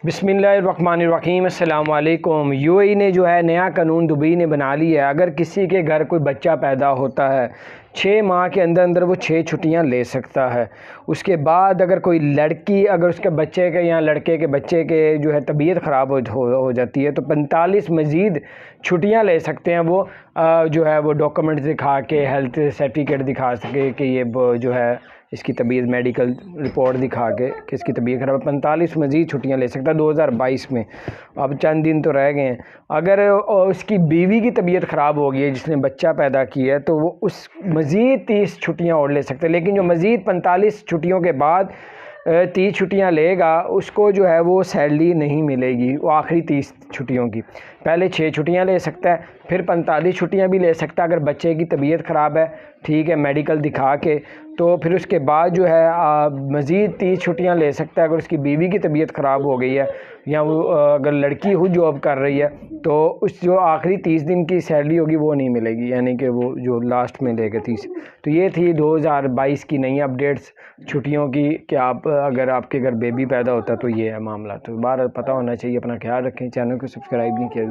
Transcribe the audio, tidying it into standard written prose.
बिस्मिल्लाहिर्रहमानिर्रहीम अस्सलाम वालेकुम। यूएई ने जो है नया कानून दुबई ने बना लिया है। अगर किसी के घर कोई बच्चा पैदा होता है 6 माह के अंदर अंदर वो 6 छुट्टियां ले सकता है। उसके बाद अगर कोई लड़की अगर उसके बच्चे के या लड़के के बच्चे के जो है तबीयत ख़राब हो जाती है तो 45 मज़ीद छुट्टियां ले सकते हैं। वो जो है वो डॉक्यूमेंट दिखा के हेल्थ सर्टिफिकेट दिखा सके कि ये जो है इसकी तबीयत मेडिकल रिपोर्ट दिखा के कि इसकी तबीयत ख़राब है। 45 मज़ीद छुट्टियां ले सकता है 2022 में। अब चंद दिन तो रह गए हैं। अगर उसकी बीवी की तबीयत ख़राब हो गई है जिसने बच्चा पैदा किया है तो वो उस मज़ीद 30 छुट्टियां और ले सकते हैं। लेकिन जो मज़ीद 45 छुट्टियों के बाद 30 छुट्टियां लेगा उसको जो है वो सैलरी नहीं मिलेगी। वो आखिरी 30 छुट्टियों की पहले 6 छुट्टियां ले सकता है, फिर 45 छुट्टियां भी ले सकता है अगर बच्चे की तबीयत ख़राब है, ठीक है, मेडिकल दिखा के। तो फिर उसके बाद जो है मज़ीद 30 छुट्टियां ले सकता है अगर उसकी बीवी की तबीयत ख़राब हो गई है या वो अगर लड़की हो जॉब कर रही है तो उस जो आखिरी 30 दिन की सैलरी होगी वो नहीं मिलेगी, यानी कि वो जो लास्ट में लेगा 30। तो ये थी 2022 की नई अपडेट्स छुट्टियों की कि आप अगर आपके घर बेबी पैदा होता है तो ये है मामला। तो बार पता होना चाहिए। अपना ख्याल रखें, चैनल को सब्सक्राइब नहीं किया।